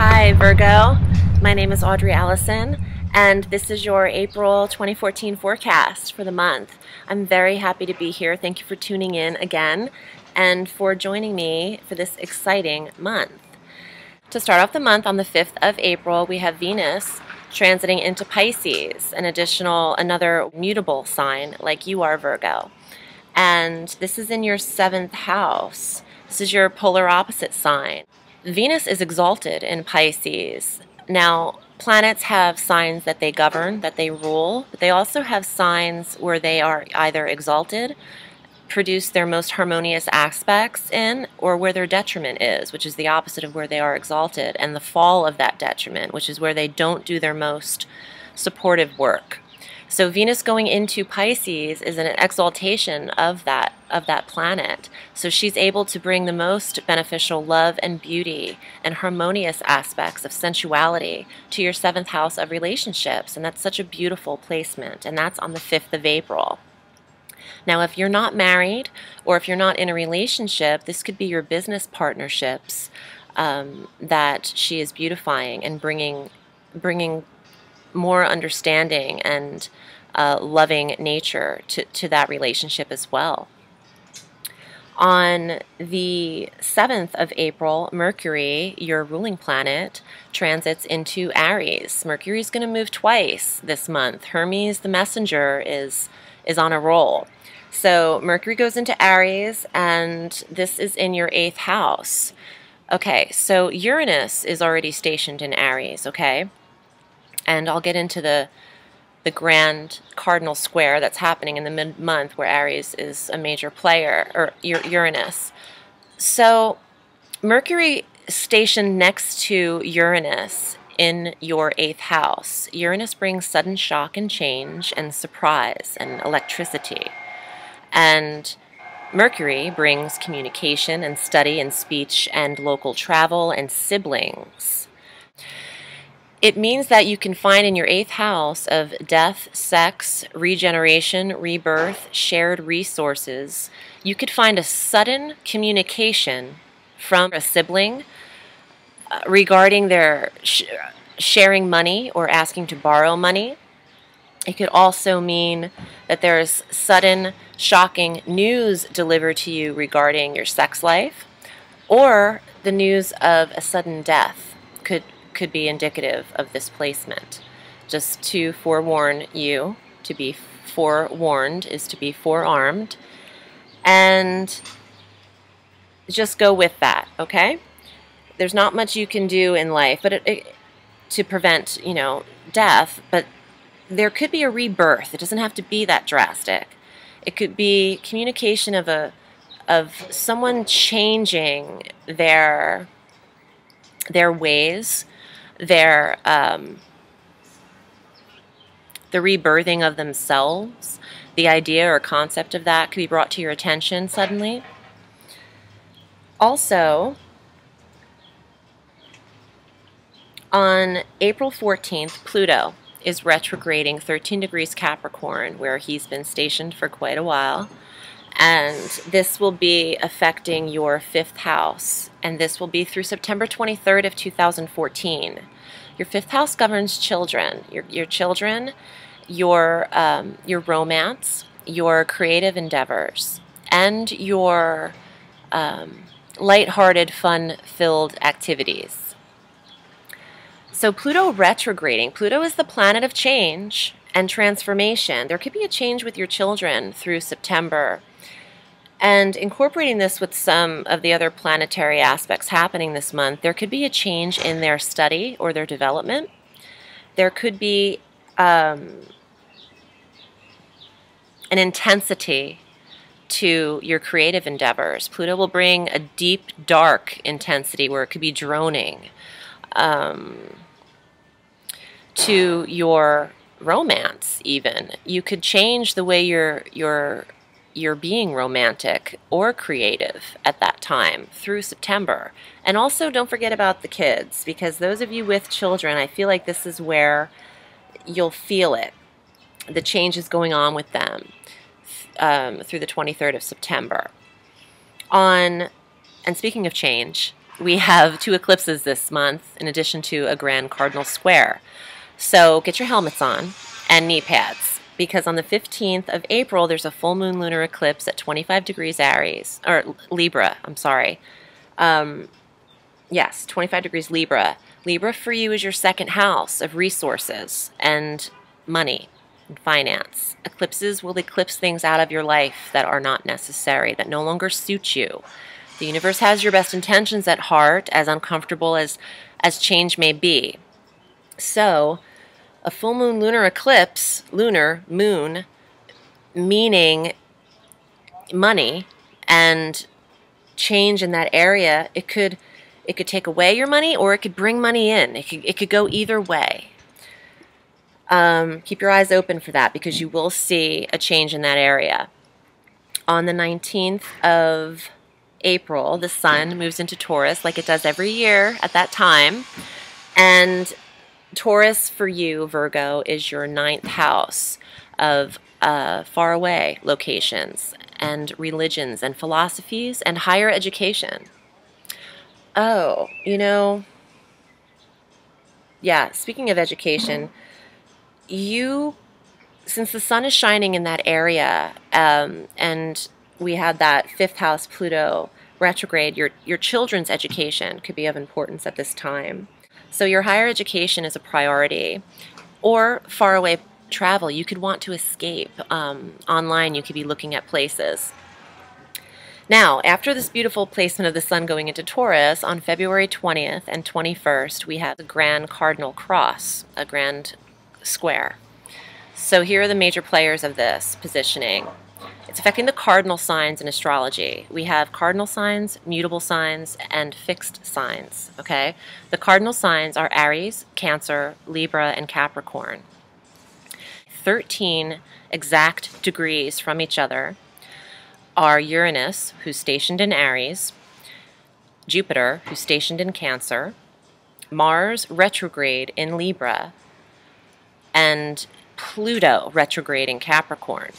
Hi Virgo, my name is Audrey Alison and this is your April 2014 forecast for the month. I'm very happy to be here. Thank you for tuning in again and for joining me for this exciting month. To start off the month on the 5th of April, we have Venus transiting into Pisces, another mutable sign like you are, Virgo. And this is in your 7th house. This is your polar opposite sign. Venus is exalted in Pisces. Now, planets have signs that they govern, that they rule, but they also have signs where they are either exalted, produce their most harmonious aspects in, or where their detriment is, which is the opposite of where they are exalted, and the fall of that detriment, which is where they don't do their most supportive work. So Venus going into Pisces is an exaltation of that planet. So she's able to bring the most beneficial love and beauty and harmonious aspects of sensuality to your 7th house of relationships. And that's such a beautiful placement. And that's on the 5th of April. Now, if you're not married or if you're not in a relationship, this could be your business partnerships that she is beautifying and bringing more understanding and loving nature to that relationship as well. On the 7th of April, Mercury, your ruling planet, transits into Aries. Mercury is going to move twice this month. Hermes, the messenger, is on a roll. So Mercury goes into Aries, and this is in your 8th house. Okay, so Uranus is already stationed in Aries, okay? And I'll get into the grand cardinal square that's happening in the mid-month where Aries is a major player, or Uranus. So Mercury stationed next to Uranus in your 8th house. Uranus brings sudden shock and change and surprise and electricity. And Mercury brings communication and study and speech and local travel and siblings. It means that you can find in your 8th house of death, sex, regeneration, rebirth, shared resources, you could find a sudden communication from a sibling regarding their sharing money or asking to borrow money. It could also mean that there's sudden, shocking news delivered to you regarding your sex life, or the news of a sudden death could be indicative of this placement. Just to forewarn you, to be forewarned is to be forearmed, and just go with that, okay? There's not much you can do in life to prevent, death, but there could be a rebirth. It doesn't have to be that drastic. It could be communication of someone changing their ways, the rebirthing of themselves. The idea or concept of that could be brought to your attention suddenly. Also, on April 14th, Pluto is retrograding 13 degrees Capricorn, where he's been stationed for quite a while. And this will be affecting your 5th house. And this will be through September 23rd of 2014. Your 5th house governs children. Your children, your romance, your creative endeavors, and your lighthearted, fun-filled activities. So Pluto retrograding. Pluto is the planet of change and transformation. There could be a change with your children through September. And incorporating this with some of the other planetary aspects happening this month, there could be a change in their study or their development. There could be an intensity to your creative endeavors. Pluto will bring a deep, dark intensity where it could be droning to your romance even. You could change the way you're being romantic or creative at that time through September. And also don't forget about the kids, because those of you with children, I feel like this is where you'll feel it. The change is going on with them through the 23rd of September. And speaking of change, we have 2 eclipses this month, in addition to a grand cardinal square. So get your helmets on and knee pads, because on the 15th of April, there's a full moon lunar eclipse at 25 degrees Aries, or Libra, I'm sorry. Yes, 25 degrees Libra. Libra for you is your second house of resources and money and finance. Eclipses will eclipse things out of your life that are not necessary, that no longer suit you. The universe has your best intentions at heart, as uncomfortable as change may be. So, a full moon lunar eclipse, lunar, moon, meaning money and change in that area, it could take away your money, or it could bring money in. It could go either way. Keep your eyes open for that, because you will see a change in that area. On the 19th of April, the sun moves into Taurus like it does every year at that time. And Taurus for you, Virgo, is your 9th house of faraway locations and religions and philosophies and higher education. Oh, yeah, speaking of education, since the sun is shining in that area, and we had that 5th house Pluto retrograde, your children's education could be of importance at this time. So your higher education is a priority, or faraway travel. You could want to escape. Online, you could be looking at places. Now, after this beautiful placement of the sun going into Taurus, on February 20th and 21st, we have the grand cardinal cross, a grand square. So here are the major players of this positioning. It's affecting the cardinal signs in astrology. We have cardinal signs, mutable signs, and fixed signs, okay? The cardinal signs are Aries, Cancer, Libra, and Capricorn. 13 exact degrees from each other are Uranus, who's stationed in Aries, Jupiter, who's stationed in Cancer, Mars retrograde in Libra, and Pluto retrograde in Capricorn.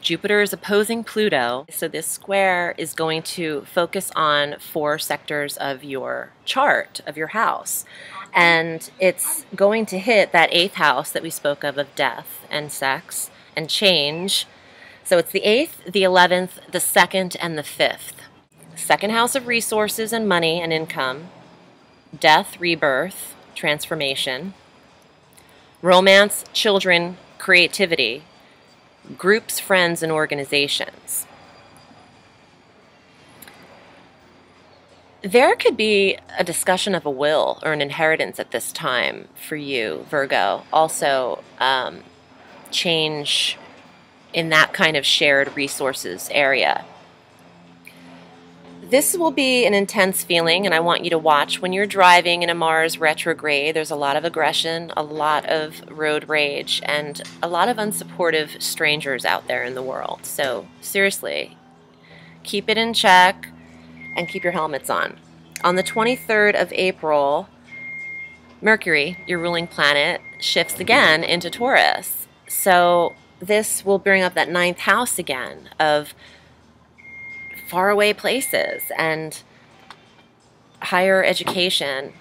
Jupiter is opposing Pluto, so this square is going to focus on 4 sectors of your chart, of your house. And it's going to hit that 8th house that we spoke of death and sex and change. So it's the 8th, the 11th, the 2nd, and the 5th. 2nd house of resources and money and income, death, rebirth, transformation, romance, children, creativity, groups, friends, and organizations. There could be a discussion of a will or an inheritance at this time for you, Virgo. Also, change in that kind of shared resources area. This will be an intense feeling, and I want you to watch when you're driving in a Mars retrograde. There's a lot of aggression, a lot of road rage, and a lot of unsupportive strangers out there in the world. So seriously, keep it in check and keep your helmets on. On the 23rd of April, Mercury, your ruling planet, shifts again into Taurus. So this will bring up that 9th house again of faraway places and higher education.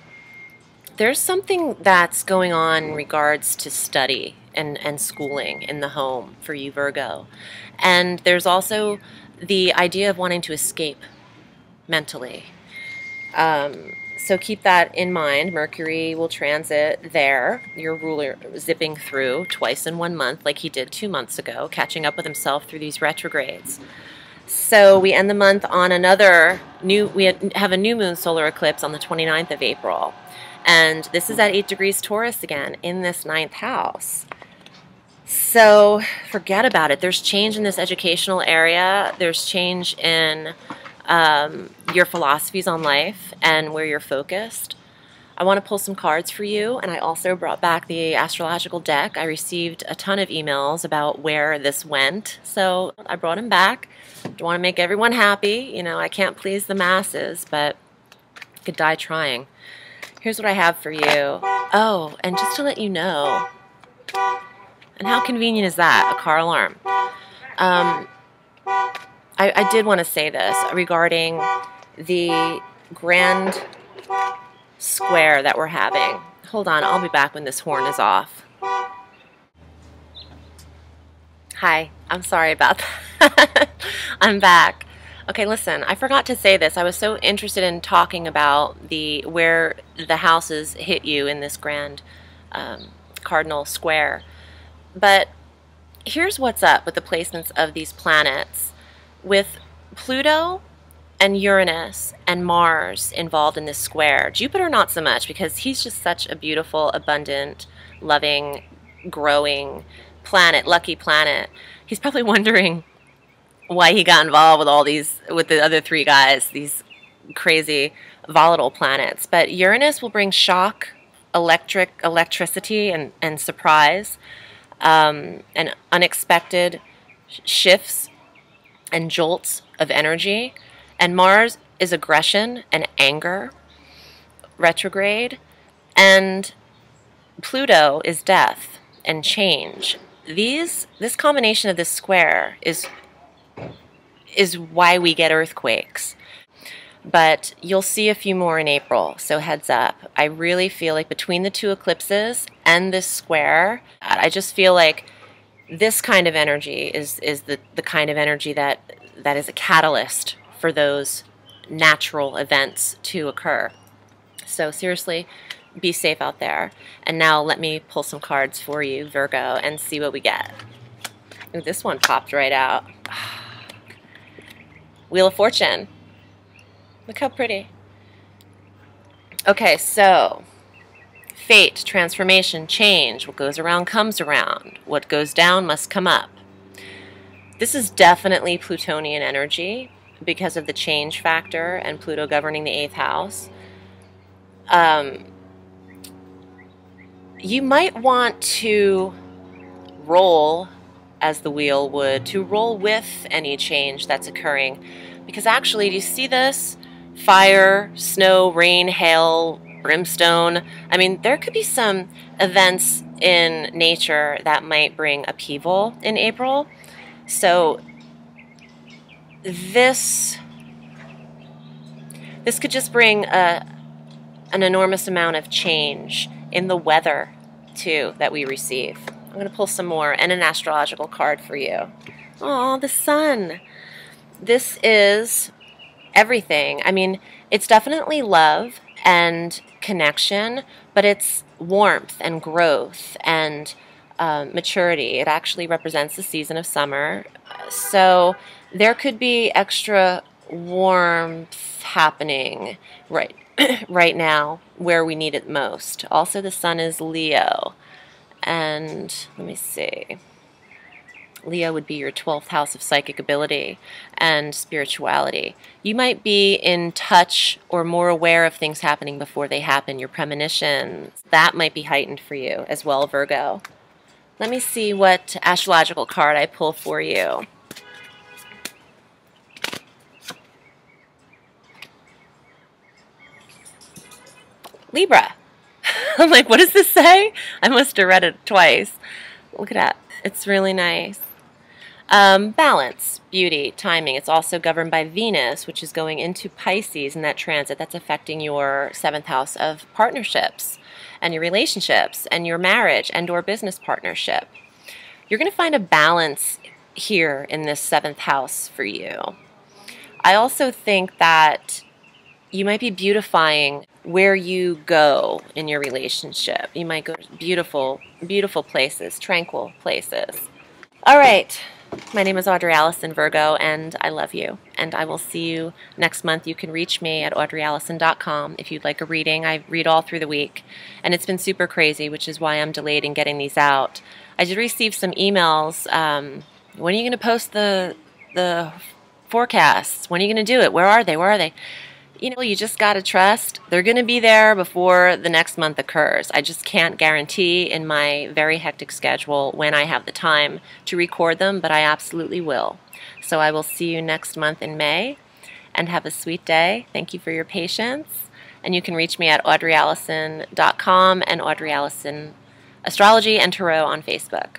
There's something that's going on in regards to study and schooling in the home for you, Virgo. And there's also the idea of wanting to escape mentally. So keep that in mind. Mercury will transit there, your ruler, zipping through twice in 1 month like he did 2 months ago, catching up with himself through these retrogrades. So we end the month on we have a new moon solar eclipse on the 29th of April. And this is at 8 degrees Taurus again in this 9th house. So forget about it. There's change in this educational area. There's change in your philosophies on life and where you're focused. I want to pull some cards for you, and I also brought back the astrological deck. I received a ton of emails about where this went, so I brought them back. I want to make everyone happy. You know, I can't please the masses, but I could die trying. Here's what I have for you. Oh, and just to let you know, and how convenient is that, a car alarm? I did want to say this regarding the grand square that we're having. Hold on, I'll be back when this horn is off. Hi, I'm sorry about that. I'm back. Okay, listen, I forgot to say this. I was so interested in talking about where the houses hit you in this grand cardinal square. But here's what's up with the placements of these planets. With Pluto and Uranus and Mars involved in this square. Jupiter not so much, because he's just such a beautiful, abundant, loving, growing planet, lucky planet. He's probably wondering why he got involved with all these, with the other three guys, these crazy volatile planets. But Uranus will bring shock, electricity, and surprise, and unexpected shifts and jolts of energy. And Mars is aggression and anger, retrograde, and Pluto is death and change. This combination of this square is why we get earthquakes. But you'll see a few more in April, so heads up. I really feel like between the two eclipses and this square, I just feel like this kind of energy is the kind of energy that is a catalyst for those natural events to occur. So seriously, be safe out there. And now let me pull some cards for you, Virgo, and see what we get. Ooh, this one popped right out. Wheel of Fortune. Look how pretty. Okay, so fate, transformation, change. What goes around comes around. What goes down must come up. This is definitely Plutonian energy because of the change factor and Pluto governing the 8th house. You might want to roll, as the wheel would, to roll with any change that's occurring. Because actually, do you see this? Fire, snow, rain, hail, brimstone. I mean, there could be some events in nature that might bring upheaval in April. So this could just bring an enormous amount of change in the weather, too, that we receive. I'm going to pull some more and an astrological card for you. Oh, the sun. This is everything. I mean, it's definitely love and connection, but it's warmth and growth and maturity. It actually represents the season of summer. So there could be extra warmth happening right now where we need it most. Also, the sun is Leo. And let me see. Leo would be your 12th house of psychic ability and spirituality. You might be in touch or more aware of things happening before they happen, your premonitions. That might be heightened for you as well, Virgo. Let me see what astrological card I pull for you. Libra. I'm like, what does this say? I must have read it twice. Look at that. It's really nice. Balance, beauty, timing. It's also governed by Venus, which is going into Pisces in that transit. That's affecting your 7th house of partnerships and your relationships and your marriage and or business partnership. You're going to find a balance here in this 7th house for you. I also think that you might be beautifying where you go in your relationship. You might go to beautiful, beautiful places, tranquil places. All right. My name is Audrey Alison, Virgo, and I love you. And I will see you next month. You can reach me at audreyallison.com if you'd like a reading. I read all through the week, and it's been super crazy, which is why I'm delayed in getting these out. I did receive some emails. When are you going to post the forecasts? When are you going to do it? Where are they? Where are they? You know, you just got to trust. They're going to be there before the next month occurs. I just can't guarantee in my very hectic schedule when I have the time to record them, but I absolutely will. So I will see you next month in May, and have a sweet day. Thank you for your patience. And you can reach me at audreyallison.com and Audrey Allison Astrology and Tarot on Facebook.